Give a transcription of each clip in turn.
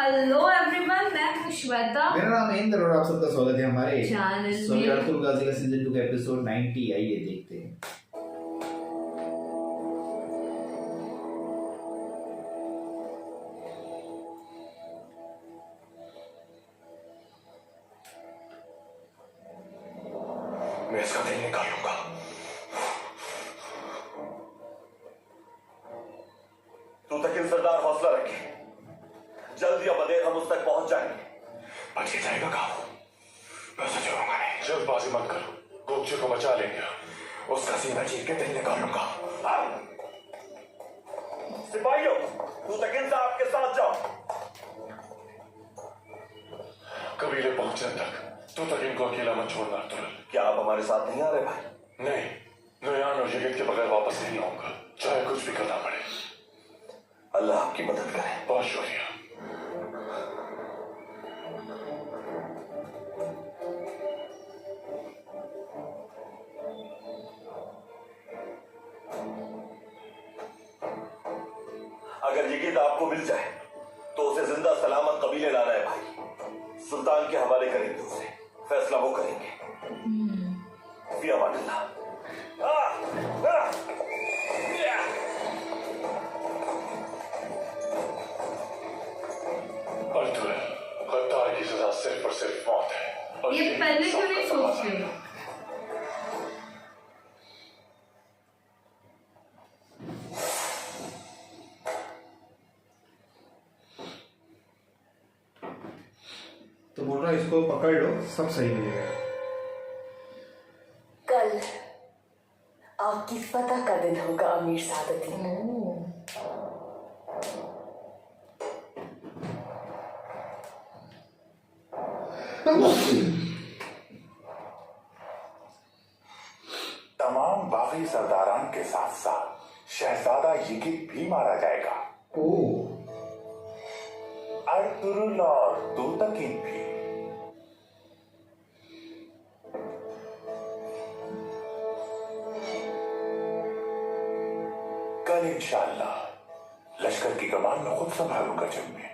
Hello everyone, मैं हूं श्वेता। मेरा नाम है इंद्र और आप सबका स्वागत है हमारे चैनल सोनी में। अर्थुल गाजी का सीजन 2 का एपिसोड 90। आइए देखते हैं। मैं इसका दिल निकालूंगा। तू तक सरदार हौसला रखे, जल्द या बदेर हम उस तक पहुंच जाएंगे। बच ही जाएगा काम, मैं उसे छोड़ूंगा नहीं। जल्दबाजी मत करो, गोपची को बचा लेंगे। उसका सीना चीर के दिल निकालूंगा। सिपाहियों, तू तक साहब के साथ जाओ। कबीले पहुंचने तक तू तक इनको अकेला मत छोड़ना अर्तुल। क्या आप हमारे साथ नहीं आ रहे भाई? नहीं, नयान और यगित के बगैर वापस नहीं आऊंगा, चाहे कुछ भी करना पड़े। अल्लाह आपकी मदद करे। बहुत शुक्रिया। अगर यगित आपको मिल जाए तो उसे जिंदा सलामत कबीले लाना है भाई। सुल्तान के हवाले करेंगे उसे, फैसला वो करेंगे। फी अमानिल्लाह। अर्तुल, गद्दार की सजा सिर्फ और सिर्फ मौत है। और ये पहले क्यों नहीं सोच रहे हो? तो बोल रहा इसको पकड़ लो, सब सही हो जाएगा। कल आपकी फतह का दिन होगा अमीर सादुद्दीन। तमाम बागी सरदारान के साथ साथ शहजादा यगित भी मारा जाएगा। अर्तुरुल और तूतकिन भी। कल इंशाअल्लाह लश्कर की कमान में खुद संभालूंगा जंग में।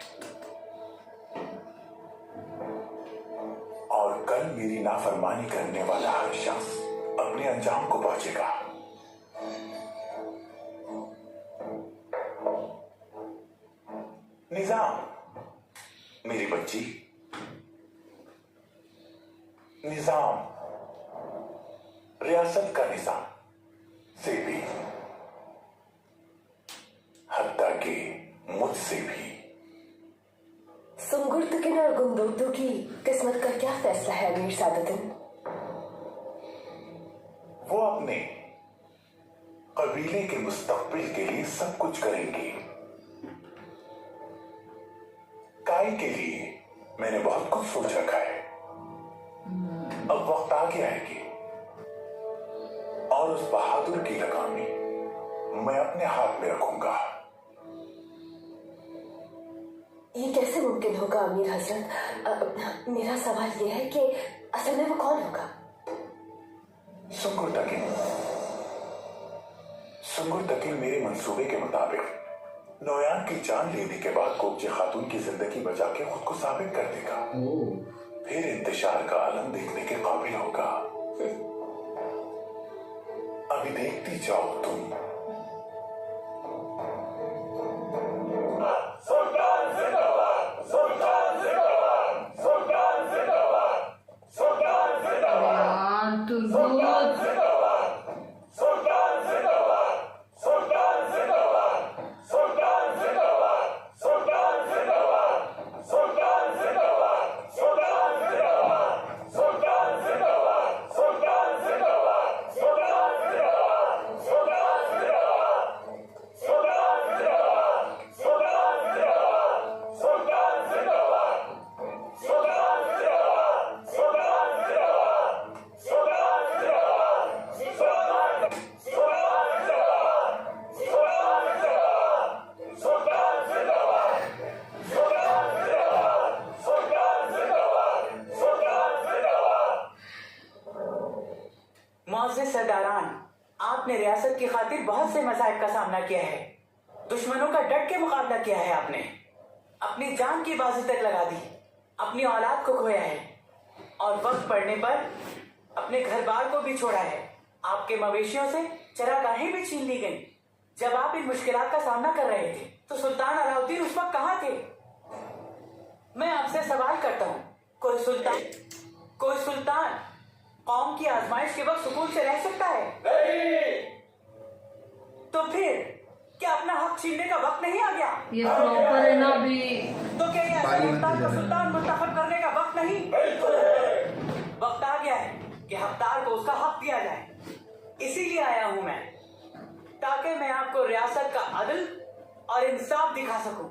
और कल मेरी नाफरमानी करने वाला हर शख्स अपने अंजाम को पहुंचेगा। निजाम, मेरी बच्ची, निजाम, रियासत का निजाम से भी, हत्ता कि मुझसे भी। सुंगुर्तुकिन और गुंदुर्दु की किस्मत का क्या फैसला है अमीर सादुद्दीन? वो अपने कबीले के मुस्तकबिल के लिए सब कुछ करेंगे। काई के लिए मैंने बहुत कुछ सोच रखा है। अब वक्त आ गया है कि और उस बहादुर की लगामी मैं अपने हाथ में रखूंगा। ये कैसे मुमकिन होगा अमीर हजरत? मेरा सवाल यह है कि असल में वो कौन होगा? सुंगुर्तकिन मेरे मंसूबे के मुताबिक नौयान की जान लेने के बाद कोकचे खातून की जिंदगी बचा के खुद को साबित कर देगा। फिर इंतशार का आलम देखने के काबिल होगा। अभी देखती जाओ तुम। सुल्तान जिंदाबाद, सुल्तान जिंदाबाद, सुल्तान जिंदाबाद, सुल्तान जिंदाबाद, तो सुल्तान जिंदाबाद, सुल्तान जिंदाबाद, सुल्तान जिंदाबाद, सुल्तान जिंदाबाद, सुल्तान जिंदाबाद, सुल्तान जिंदाबाद, सुल्तान जिंदाबाद, सुल्तान जिंदाबाद, सुल्तान जिंदाबाद, सुल्तान जिंदाबाद, सुल्तान जिंदाबाद, सुल्तान जिंदाबाद, सुल्तान जिंदाबाद, सुल्तान जिंदाबाद, सुल्तान जिंदाबाद, सुल्तान जिंदाबाद, सुल्तान जिंदाबाद, सुल्तान मोअज़्ज़िज़ सरदारान, आपने रियासत की खातिर बहुत से मसाइब का सामना किया है। दुश्मनों का डट के मुकाबला किया है आपने। अपनी जान की बाजी तक लगा दी, अपनी औलाद को खोया है और वक्त पड़ने पर अपने घर बार को भी छोड़ा है। आपके मवेशियों से चरागाहें भी छीन ली गई। जब आप इन मुश्किलात का सामना कर रहे थे तो सुल्तान अलाउद्दीन उस वक्त कहाँ थे? मैं आपसे सवाल करता हूँ, कोई सुल्तान कौम की आजमाइश के वक्त सुकून से रह सकता है? नहीं। तो फिर क्या अपना हक छीनने का वक्त नहीं आ गया? ये प्रॉपर है ना अभी। तो क्या ये सुल्तान को सुल्तान मुंतखब करने का वक्त नहीं? वक्त आ गया है कि हकदार को उसका हक दिया जाए। इसीलिए आया हूं मैं, ताकि मैं आपको रियासत का अदल और इंसाफ दिखा सकूं।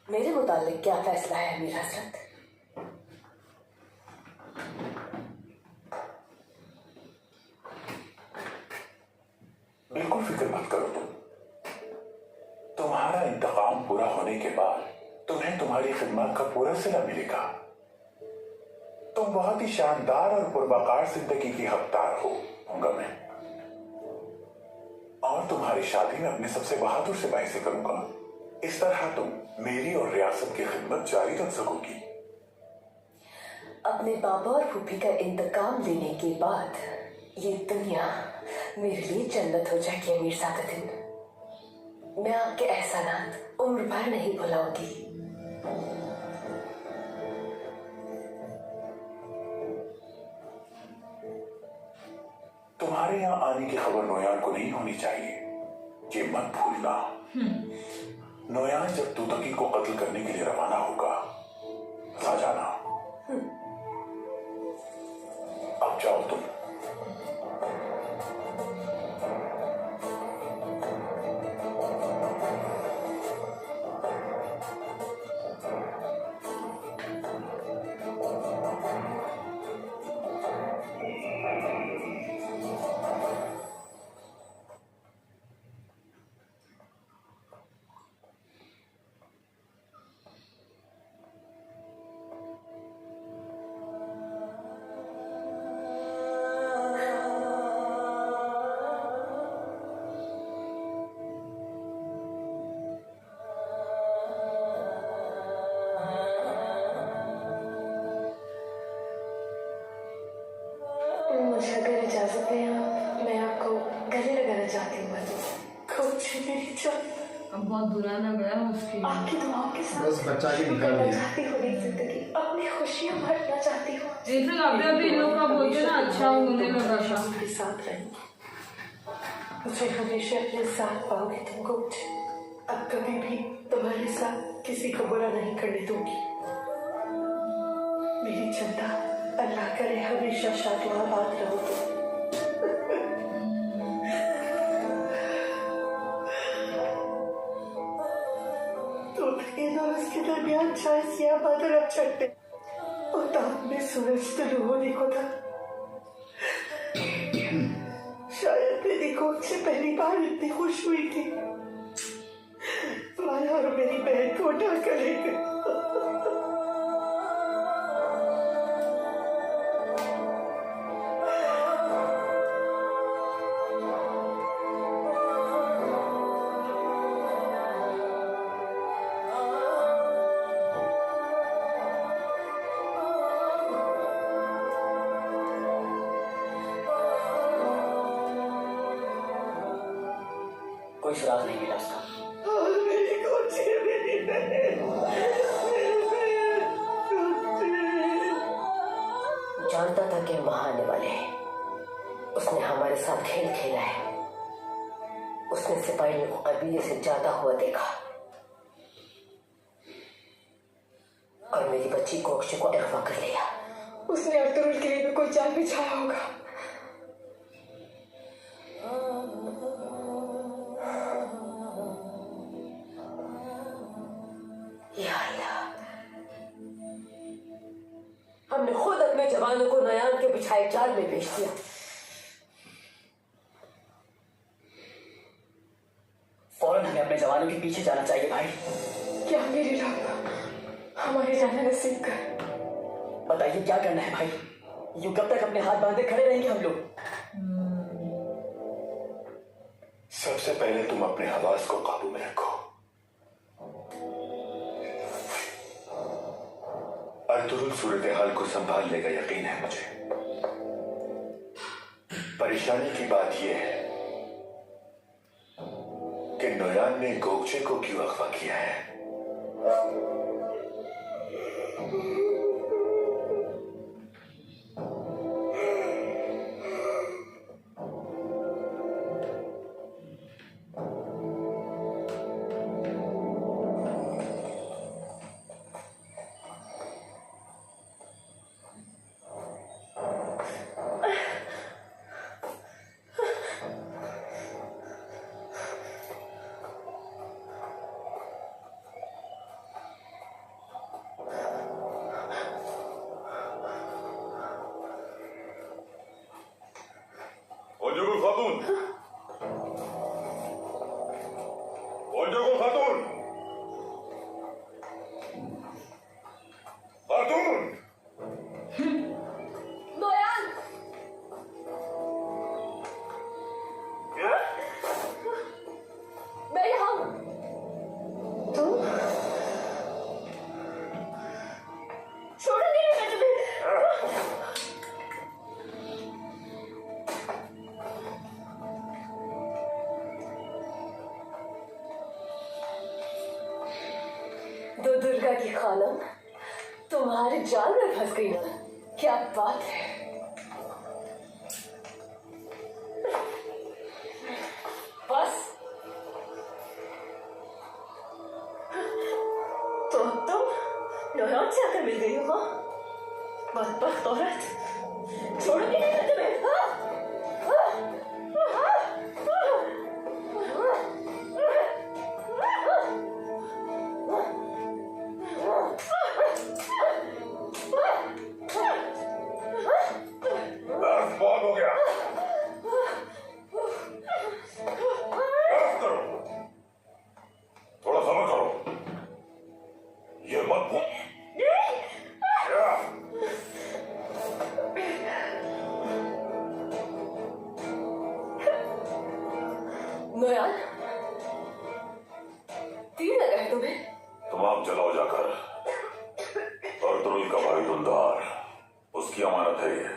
मेरे मुतालिक क्या फैसला है अमीर हजरत? बिल्कुल फिक्र मत करो तुम। तुम्हारा इंतकाम पूरा होने के बाद तुम्हें तुम्हारी खिदमत का पूरा सिला मिलेगा। तुम बहुत ही शानदार और पुरवकार जिंदगी की हकदार होगा मैं, और तुम्हारी शादी में अपने सबसे बहादुर सिपाही से करूंगा। इस तरह तुम मेरी और रियासत की खिदमत जारी रख सकोगी। अपने बाबा और फूफी का इंतकाम लेने के बाद ये दुनिया मेरे लिए जन्नत हो जाएगी अमीर सादुद्दीन। मैं आपके एहसानात उम्र भर नहीं भुलाऊंगी। तुम्हारे यहाँ आने की खबर नोयान को नहीं होनी चाहिए, ये मत भूलना। नोयान जब तूतकी को कत्ल करने के लिए रवाना होगा, आ जाना। अब जाओ तुम। मुझे अगर इजाजत दें मैं आपको गले लगाना चाहती हूँ। कुछ मेरी जान, अब बहुत बुरा लग रहा है उसकी। आपकी दुआओं के साथ बस बच्चा के निकाल करना दिया। चाहती हूँ नई जिंदगी, अपनी खुशियाँ बांटना चाहती हूँ। फिर अभी इन लोग का बोलते ना अच्छा होने लगा था। मेरे साथ रहेंगे, मुझे हमेशा अपने साथ पाओगे तुम गुप्त। अब कभी भी तुम्हारे साथ किसी को बुरा नहीं करने दूंगी। मेरी चंदा, अल्लाह करे हमेशा शादीआबाद रहो तुम। और उसके दरमियान चाय सिया बादल अब चढ़ते और ताप में सूरज तुलू होने को था। शायद मेरी कोख से पहली बार इतनी खुश हुई थी। माया और मेरी बहन को उठा कर ले गए। कोई सुराग नहीं मिला उसका। जानता था कि हम वहां आने वाले हैं। उसने हमारे साथ खेल खेला है। उसने सिपाहियों को कबीले से जाता हुआ देखा और मेरी बच्ची कोक्शे को अगवा कर लिया। उसने अर्तुरुल के लिए भी कोई जाल बिछाया होगा। या अल्लाह, हमने खुद अपने जवानों को नयान के बिछाए जाल में बेच दिया। फौरन हमें अपने जवानों के पीछे जाना चाहिए भाई। क्या मेरे रब हमारे जाना नसीब कर। बताइए क्या करना है भाई? यूं कब तक अपने हाथ बांधे खड़े रहेंगे हम लोग? सबसे पहले तुम अपने हवास को काबू में रखो। अर्तुरुल सूरत हाल को संभाल लेगा, यकीन है मुझे। परेशानी की बात यह है कि नोयान ने गोगचे को क्यों अगवा किया है। दो दुर्गा की खानम तुम्हारे जाल में फंस गई ना। क्या बात है। बस तो तुम नोयान से आकर मिल गई हो। हाँ, बदबख्त औरत, छोड़ूंगी नहीं मैं तुम्हें। हाँ? बहुत हो गया। करो, थोड़ा सब्र करो। ये मत भूल। नोयान, तीर लगा है तुम्हें। तुम आप चलाओ जाकर। अर्तुरुल का भाई दुलदार, उसकी अमानत है ये।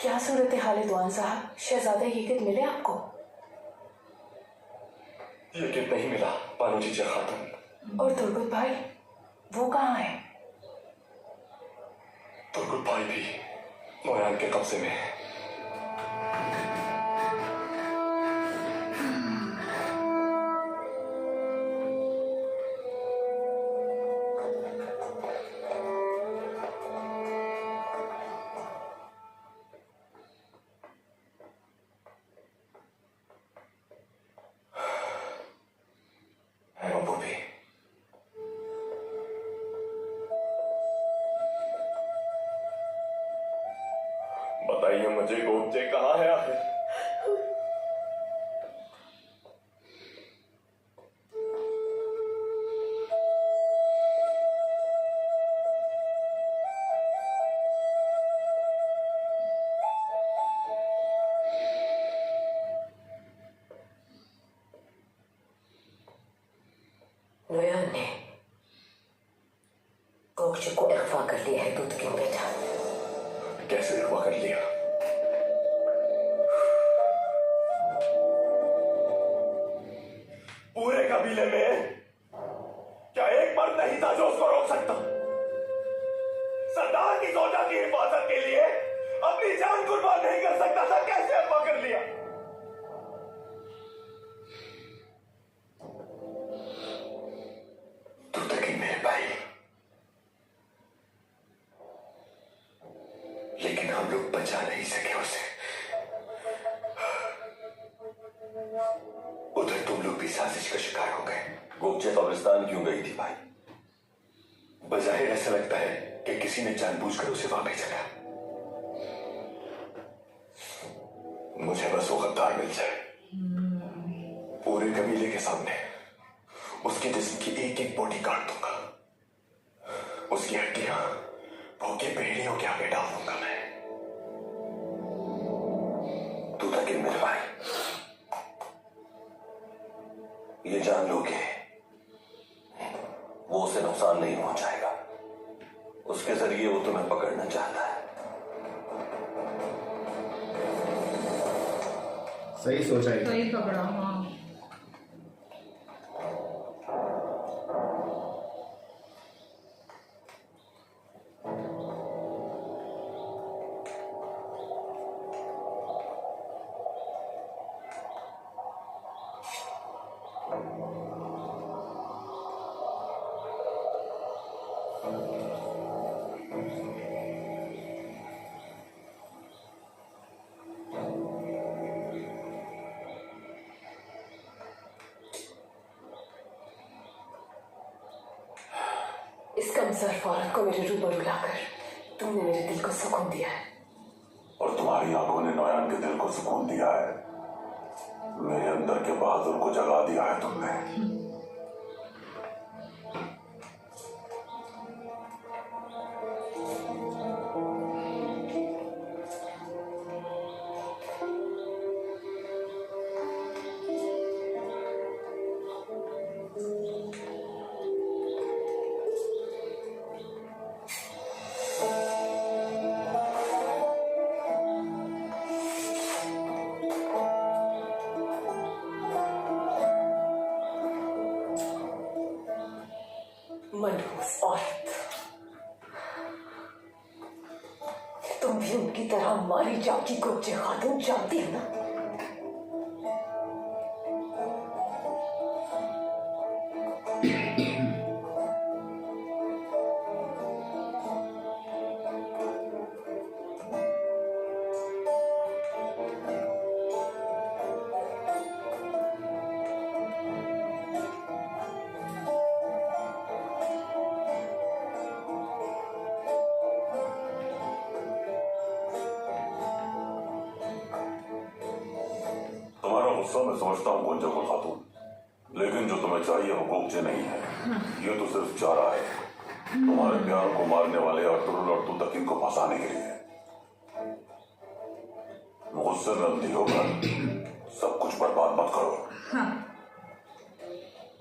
क्या सूरत हाल है दुआन साहब? शहजादा यकीत मिले आपको? यकीन नहीं मिला बानो जीजा खातून। और तुर्गुत भाई वो कहाँ है? तुर्गुत भाई भी नोयान के कब्जे में है। नौयान ने गोकचे को अगवा कर लिया है दूध के बेटा। कैसे अगवा कर लिया? पूरे कबीले में क्या एक मर्द नहीं था जो उसको रोक सकता? सरदार की सोचा की हिफाजत के लिए अपनी जान कुर्बान नहीं कर सकता था, कैसे अगवा कर लिया? तू तक ही मेरे भाई, लेकिन हम लोग बचा नहीं सके उसे। उधर तुम लोग भी साजिश का शिकार हो गए। गोपचे कब्रिस्तान क्यों गई थी भाई? बजाहिर ऐसा लगता है कि किसी ने जानबूझकर उसे वहां भेजा था। मुझे बस वो गद्दार मिल जाए, पूरे कबीले के सामने उसके जिस्म की एक एक बोटी काट दूंगा, उसकी हड्डियां भूखे भेड़ियों के आगे डाल दूंगा मैं। तू तक मेरे भाई, ये जान लो कि वो उसे नुकसान नहीं पहुंचाएगा। उसके जरिए वो तुम्हें पकड़ना चाहता है। सही सोचा है। सही पकड़ा। हाँ, इस कमजोर औरत को मेरे रूबरू लाकर तुमने मेरे दिल को सुकून दिया है। और तुम्हारी आंखों ने नौयान के दिल को सुकून दिया है। मेरे अंदर के बहादुर को जगा दिया है तुमने। मनहूस औरत, तुम भी उनकी तरह मारी जाओगी गोपचे खातून, जानती हो ना? गुस्सा मैं समझता हूँ गुंजा को खातून, लेकिन जो तुम्हें चाहिए वो गोपचे नहीं है। ये तो सिर्फ चारा है तुम्हारे प्यार को मारने वाले अर्तुगरुल और तुतकीन को फंसाने के लिए। गुस्से में अंधी होकर सब कुछ बर्बाद मत करो।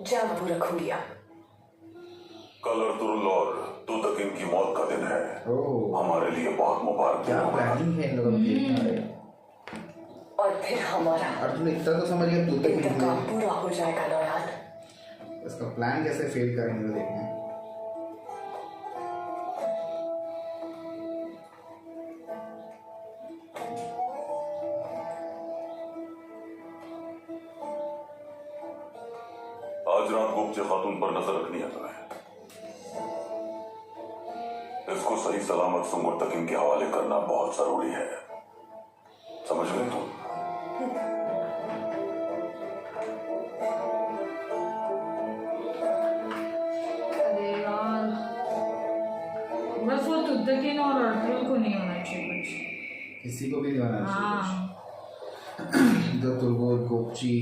जानबू रखूंगी आप। कल अर्तुगरुल और तुतकीन की मौत का दिन है। हमारे लिए बहुत मुबारक। क्या प्लानिंग है इन लोगों की? और फिर हमारा अर्जुन इतना तो समझ गया, तू तक काम पूरा हो जाएगा नौयान। इसका प्लान कैसे फेल करेंगे देखना। आज रात गोपचे खातून पर नजर रखनी है तुम्हें। इसको सही सलामत सुंगुर तकीन के हवाले करना बहुत जरूरी है, समझ गए तुम? अरे यार, बस वो तुतकीन और अर्तुगरुल को नहीं होना चाहिए कुछ। किसी को भी नहीं होना हाँ, चाहिए। तो तुर्गुल गोपची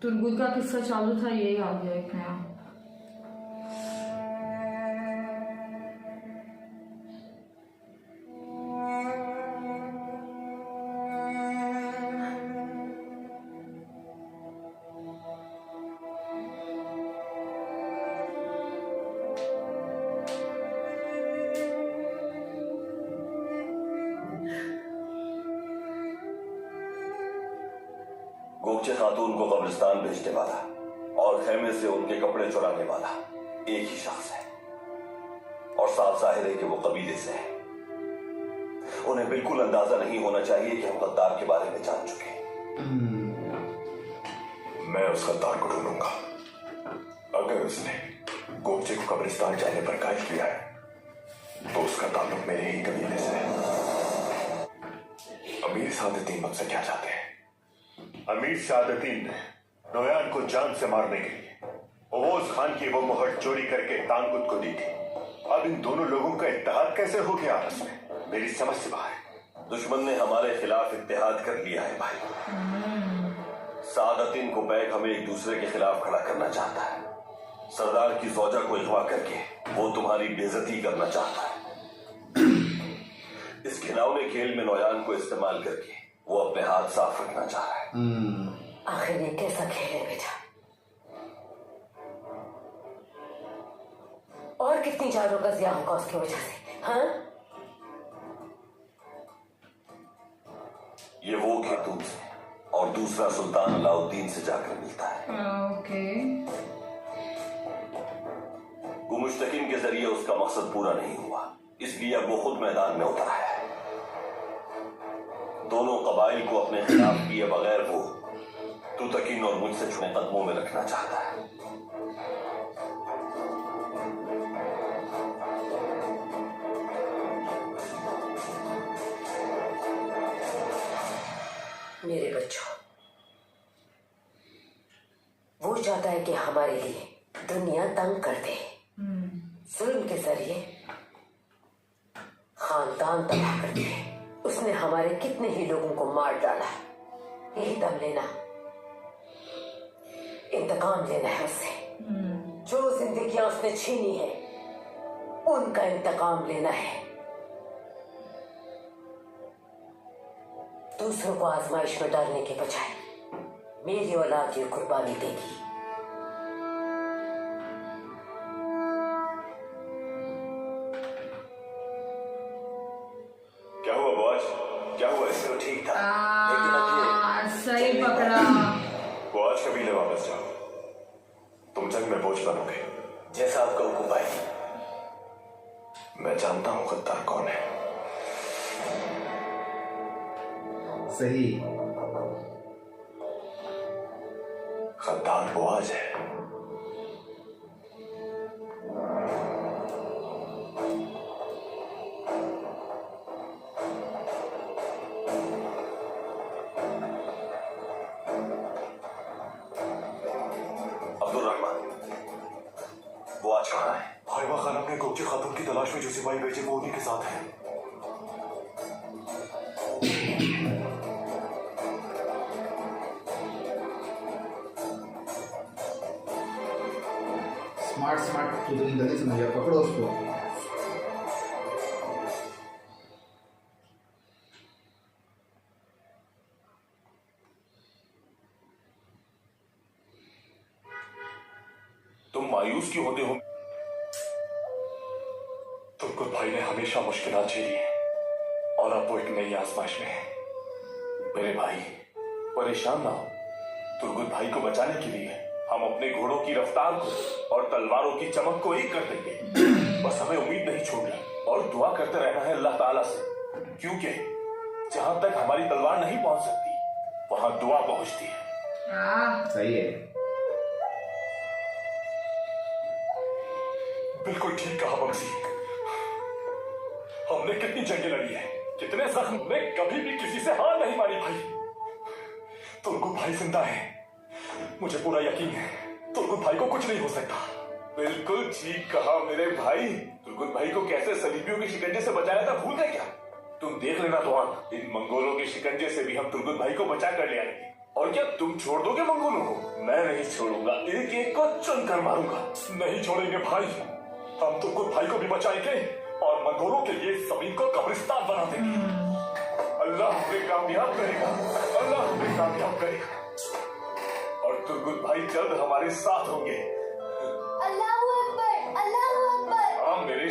तुर्गुल का किस्सा चालू था, यही आ गया एक नया। गोगचे खातून को कब्रिस्तान भेजने वाला और खेमे से उनके कपड़े चुराने वाला एक ही शख्स है, और साफ जाहिर है कि वो कबीले से है। उन्हें बिल्कुल अंदाजा नहीं होना चाहिए कि हम गद्दार के बारे में जान चुके हैं। मैं उस गद्दार को ढूंढूंगा। अगर उसने गोगचे को कब्रिस्तान जाने पर कायल किया है तो उसका ताल्लुक मेरे ही कबीले से है। अमीर सादतीन मुझसे क्या चाहते हैं? अमीर सादतीन ने नोयान को जान से मारने के लिए ओवोज खान की वो मोहर चोरी करके तांगुत को दी थी। अब इन दोनों लोगों का इत्तेहाद कैसे हो गया आपस में, मेरी समझ से बाहर है। दुश्मन ने हमारे खिलाफ इत्तेहाद कर लिया है भाई। सादतीन को बैग हमें एक दूसरे के खिलाफ खड़ा करना चाहता है। सरदार की जौजा को अगवा करके वो तुम्हारी बेइज्जती करना चाहता है। इस घिनौने खेल में नौयान को इस्तेमाल करके वो अपने हाथ साफ रखना चाह रहा है। आखिर ये कैसा खेल है बेटा? और कितनी जानों का जिया होगा उसकी वजह से? हाँ, ये वो खेतून से और दूसरा सुल्तान अलाउद्दीन से जाकर मिलता है। ओके। वो मुश्तकिन के जरिए उसका मकसद पूरा नहीं हुआ, इसलिए अब वो खुद मैदान में उतरा है। दोनों कबाइल को अपने खिलाफ किए बगैर वो तुतकिन और मुझसे छुए कदमों में रखना चाहता है। मेरे बच्चों, वो चाहता है कि हमारे लिए दुनिया तंग कर दे, जुल्म के जरिए खानदान तबाह कर दिए। उसने हमारे कितने ही लोगों को मार डाला। यही दम लेना, इंतकाम लेना है उससे। जो जिंदगियां उसने छीनी है उनका इंतकाम लेना है। दूसरों को आजमाइश में डालने के बजाय मेरी औलाद ये कुर्बानी देगी। क्या हुआ बॉस? क्या हुआ? इससे तो ठीक था, लेकिन अब ये सही पकड़ा। बॉस कबीले वापस जाओ, तुम जंग में बोझ बनोगे। जैसा आपका हुक्म भाई। मैं जानता हूं गद्दार कौन है। सही। गद्दार बुआज है। अब्दुल रहमान, वो आज कहाँ है? भाईवा खान अपने गोगचे खातून की तलाश में जो सिपाही भेजे वो उन्हीं के साथ है। स्मार्ट स्मार्ट तुझे गली समझ गया, पकड़ो उसको। तुम मायूस क्यों होते हो? तुमको भाई ने हमेशा मुश्किलात झेली है और अब वो एक नई आजमाइश में है। मेरे भाई परेशान ना हो। तुर्गुत भाई को बचाने के लिए हम अपने घोड़ों की रफ्तार को और तलवारों की चमक को एक कर देंगे। बस हमें उम्मीद नहीं छोड़नी और दुआ करते रहना है अल्लाह ताला से, क्योंकि जहां तक हमारी तलवार नहीं पहुंच सकती वहां दुआ पहुंचती है। सही है। बिल्कुल ठीक कहा बमसी। हमने कितनी जंगें लड़ी है, कितने जख्म, हमने कभी भी किसी से हार नहीं मानी भाई। तुर्गुत भाई जिंदा है, मुझे पूरा यकीन है तुर्गुत भाई को कुछ नहीं हो सकता। बिल्कुल ठीक कहा मेरे भाई। तुर्गुत भाई को कैसे सलीबियों के शिकंजे से बचाया था भूल गए क्या? तुम देख लेना तुआन, इन मंगोलों के शिकंजे से भी हम तुर्गुत भाई को बचा कर ले आएंगे। और क्या तुम छोड़ दोगे मंगोलों को? मैं नहीं छोड़ूंगा, एक एक को चुनकर मारूंगा। नहीं छोड़ेंगे भाई, हम तुर्गुत भाई को भी बचाएंगे और मंगोलों के लिए जमीन को कब्रिस्तान बना देंगे। अल्लाह हमें कामयाब करेगा, अल्लाह हमें कामयाब करेगा और तुर्गुत भाई जल्द हमारे साथ होंगे। अल्लाहू अकबर, अल्लाहू अकबर। हाँ मेरे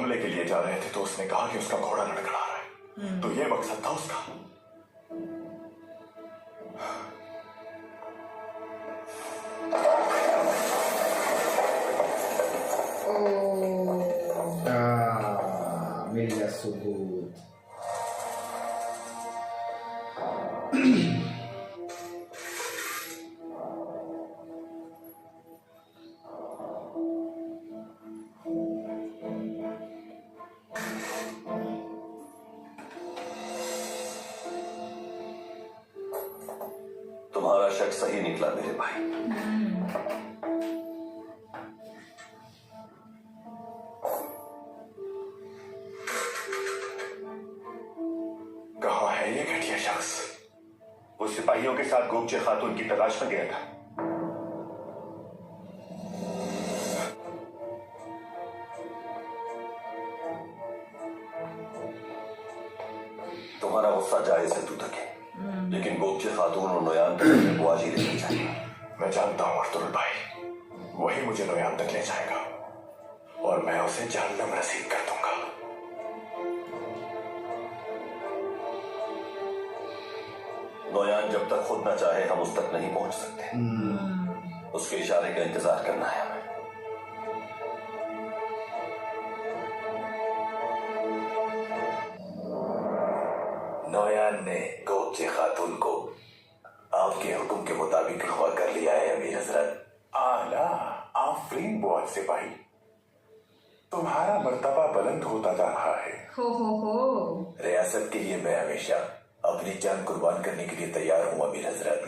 हमले के लिए जा रहे थे तो उसने कहा कि उसका घोड़ा लड़खड़ा रहा है, तो ये मकसद था उसका। मिल गया सबूत। तुम्हारा शक सही निकला मेरे भाई। कहाँ है ये घटिया शख्स? वो सिपाहियों के साथ गोपचे खातून की तलाश में गया था। तुम्हारा गुस्सा जायज है तू तक, लेकिन गोपचे खातून और नोयान तक को आज ही लेना चाहिए। मैं जानता हूँ अर्तुल भाई, वही मुझे नोयान तक ले जाएगा और मैं उसे जहन्नम रसीद कर दूंगा। नोयान जब तक खुद न चाहे हम उस तक नहीं पहुंच सकते। उसके इशारे का इंतजार करना है हमें। नोयान ने गोपचे खातून को आपके हुक्म के मुताबिक अगवा कर लिया है अमीर हजरत। आला आफरीन बुआत सिपाही, तुम्हारा मर्तबा बुलंद होता जा रहा है। हो रियासत के लिए मैं हमेशा अपनी जान कुर्बान करने के लिए तैयार हूँ अमीर हजरत।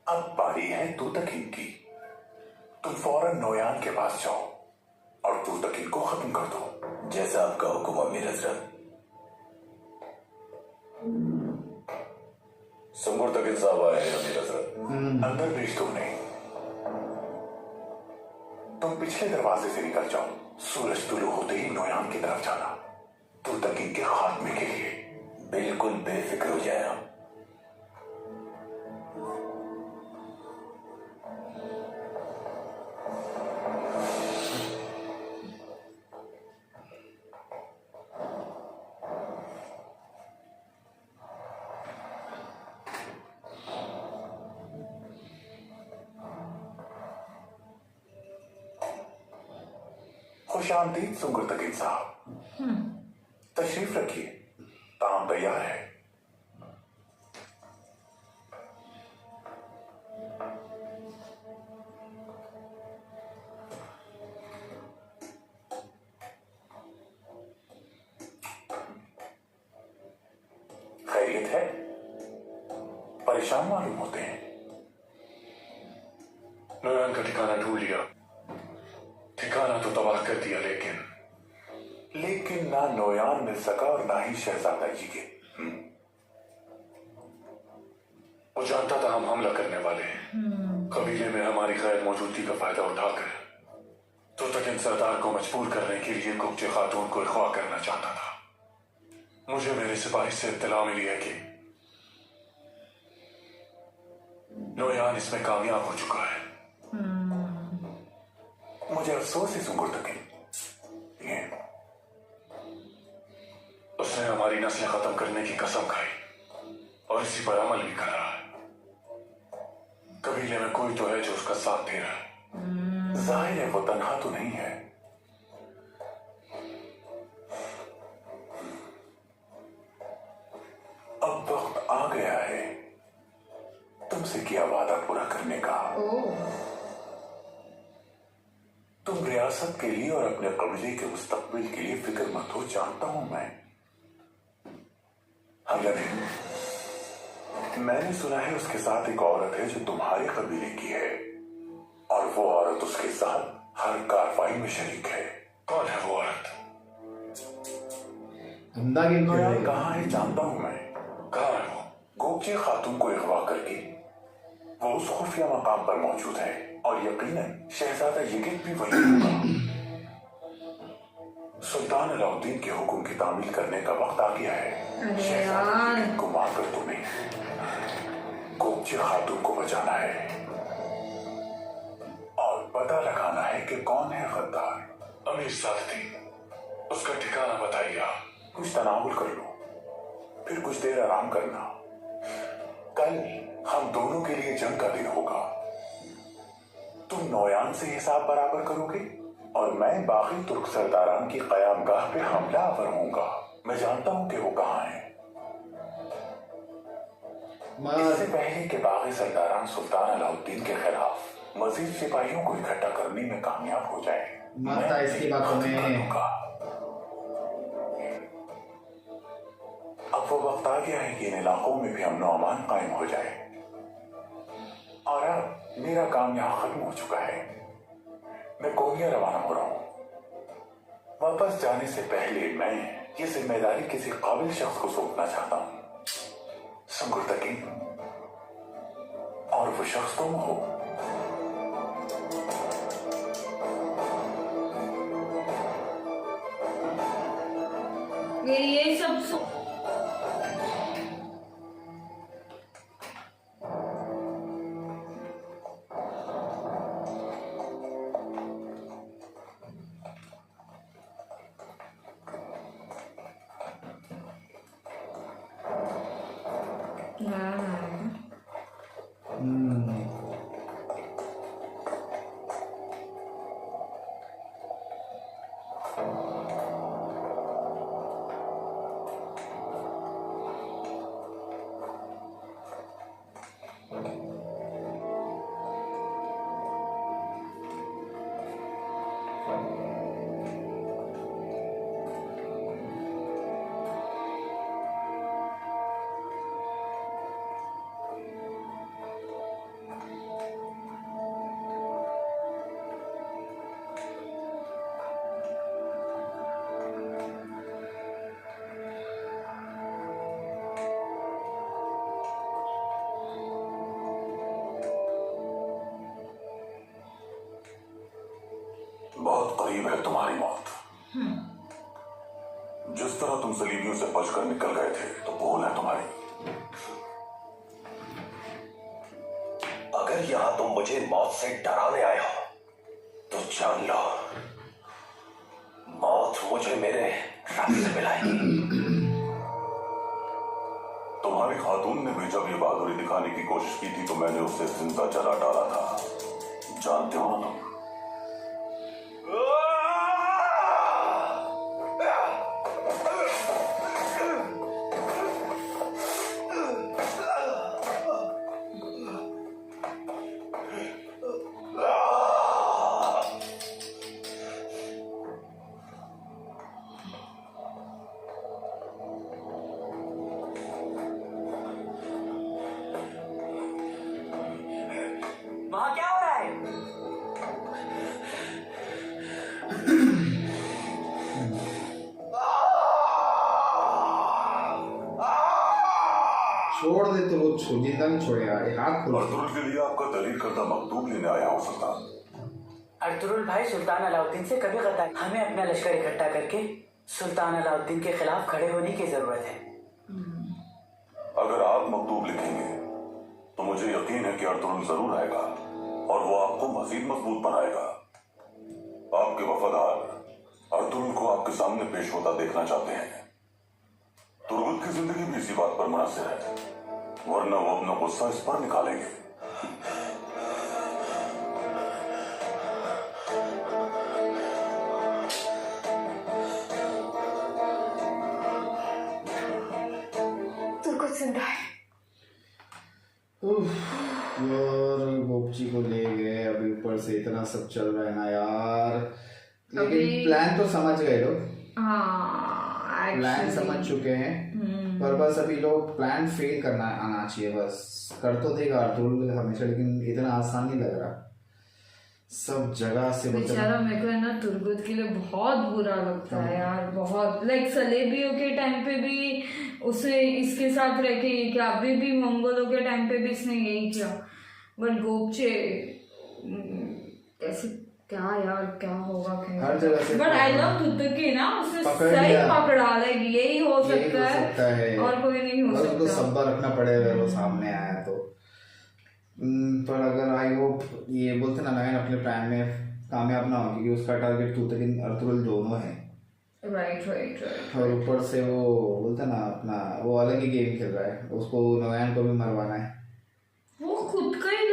अब बारी है तूतकीन की। तुम फौरन नोयान के पास जाओ और तूतकीन को खत्म कर दो। जैसा आपका हुक्म अमीर हजरत। सुंगुर तकीन साहब आए हैं अमीर हजरत। अंदर भेज दो उन्हें। तुम पिछले दरवाजे से निकल जाओ। सूरज तुलू होते ही नोयान की तरफ जाना, तूतकीन के खात्मे के लिए। बिल्कुल बेफिक्र हो जाए आप। खुश आमदीद सुंगुर तकीन साहब, तशरीफ रखिए, काम तैयार है। खैरियत है? परेशान मालूम होते हैं। नोयान का ठिकाना ढूंढ लिया। ठिकाना तो तबाह कर दिया, लेकिन ना नोयान मिल सका और ना ही शहजादा जी के। वो जानता था हम हमला करने वाले हैं। कबीले में हमारी गैर मौजूदगी का फायदा उठाकर तो तक इन सरदार को मजबूर करने के लिए गोपचे खातून को अगवा करना चाहता था। मुझे मेरे सिपाही से इत्तला मिली है कि नोयान इसमें कामयाब हो चुका है। मुझे अफसोस है सुंगुर तकीन, उसने हमारी नस्लें खत्म करने की कसम खाई और इसी पर अमल भी कर रहा है। कबीले में कोई तो है जो उसका साथ दे रहा है। जाहिर है वो तन्हा तो नहीं है। अब वक्त आ गया है तुमसे किया वादा पूरा करने का। तुम रियासत के लिए और अपने कबीले के मुस्तकबिल के लिए फिक्र मत हो, जानता हूं मैं। मैंने सुना है उसके साथ एक औरत है जो तुम्हारे कबीले की है और वो औरत उसके साथ हर कार्रवाई में शरीक है। कौन है वो औरत? नोयान कहाँ है जानता हूं मैं। कहाँ है वो? गोपचे खातून को अगवा करके वो उस खुफिया मकाम पर मौजूद है और यकीनन शहजादा यगित भी वही होगा। सुल्तान अलाउद्दीन के हुक्म की तामील करने का वक्त आ गया है। शहजादा यगित को मारकर तुम्हें गोपचे खातून को बचाना है और पता लगाना है कि कौन है गद्दार। अमीर साथी, उसका ठिकाना बताइए आप। कुछ तनावुल कर लो, फिर कुछ देर आराम करना। कल हम दोनों के लिए जंग का दिन होगा। तुम नौयान से हिसाब बराबर करोगे और मैं बाकी तुर्क सरदारान की कयामगाह पे हमला आवर होऊंगा। मैं जानता हूं कि वो कहाँ है। इससे पहले कि बाकी सरदारान सुल्तान अलाउद्दीन के खिलाफ मजीद सिपाहियों को इकट्ठा करने में कामयाब हो जाए, मानता इसकी बातों में। अब वो वक्त आ गया है कि इन इलाकों में भी अमन अमान कायम हो जाए। और अब मेरा काम यहाँ खत्म हो चुका है। मैं कोरिया रवाना हो रहा हूँ। वापस जाने से पहले मैं ये जिम्मेदारी किसी काबिल शख्स को सौंपना चाहता हूँ, संगुर्तकीन, और वो शख्स तुम हो। ये सब बहुत करीब है तुम्हारी मौत। जिस तरह तुम सलीबियों से बचकर निकल गए थे तो भूल है तुम्हारी। अगर यहां तुम मुझे मौत से डराने आए हो तो जान लो, मौत मुझे मेरे रब से मिलाएगी। तुम्हारी खातून ने भी जब ये बहादुरी दिखाने की कोशिश की थी तो मैंने उसे जिंदा जला डाला था, जानते हो ना तुम? वहां क्या हो रहा है? छोड़ दे तो वो जिंदा नहीं छोड़ेगा। हाथ खोल। अर्तुगरुल के लिए आपका तहरीर करदा मकतूब लेने आया हूँ सुल्तान। अर्तुगरुल भाई, सुल्तान अलाउद्दीन से कभी गद्दार, हमें अपना लश्कर इकट्ठा करके सुल्तान अलाउद्दीन के खिलाफ खड़े होने की जरूरत है। अगर आप मकतूब लिखेंगे तो मुझे यकीन है कि अर्तुगरुल जरूर आएगा और वो आपको मजीद मजबूत बनाएगा। आपके वफादार अर्तुगरुल को आपके सामने पेश होता देखना चाहते हैं। तुर्गुत की जिंदगी भी इसी बात पर मुनहसर है, वरना वो अपना गुस्सा इस पर निकालेंगे। तुर्गुत जिंदा है। यार गोपची को ले गए, अभी ऊपर से इतना सब चल रहा है ना यार। लेकिन प्लान तो समझ गए लोग, प्लान समझ चुके हैं, पर बस अभी लोग प्लान फेल करना आना चाहिए। बस कर तो देगा अर्तुगरुल हमेशा, लेकिन इतना आसान नहीं लग रहा। सब जगह से बेचारा, मेरे को है ना तुर्गुत के लिए बहुत बुरा लगता है यार, बहुत। लाइक सलेबियों के टाइम पे भी उसे इसके साथ रह के ये किया, अभी भी मंगोलों के टाइम पे भी इसने यही किया। बट गोपचे ऐसे क्या यार, क्या होगा हर जगह से। बट आई लव तुर्की ना, उसने सही पकड़ा। लाइक यही हो सकता है और कोई नहीं हो सकता। उसको सब्र रखना पड़ेगा अगर वो सामने आया तो। पर अगर आई होप ये बोलते ना, मैंने अपने प्लान में कामयाब ना हो, क्योंकि उसका टारगेट तुतकिन अर्तुगरुल दोनों है। राइट और ऊपर से वो बोलते ना अपना वो अलग ही गेम खेल रहा है, उसको नोयान को भी मरवाना है। वो खुद का ही,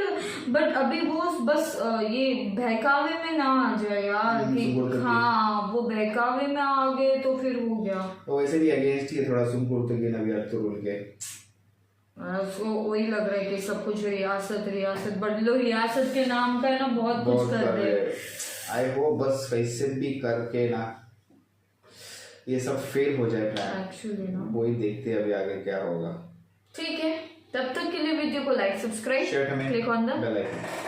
बट अभी वो बस ये बहकावे में ना आ जाए यार कि हाँ वो बहकावे में आ गए तो फिर हो गया। तो वैसे भी अगेंस्ट ही है थोड़ा सुमकुर्तुगिन अभी अर्तुगरुल के। उसको वही लग रहा है कि सब कुछ रियासत बट लोग रियासत के नाम का है ना बहुत कुछ कर रहे हैं। आई होप बस कैसे भी करके ना ये सब फेल हो जाए प्लान। एक्चुअली ना वही देखते हैं अभी आगे क्या होगा। ठीक है, तब तक के लिए वीडियो को like subscribe share comment click on the bell icon.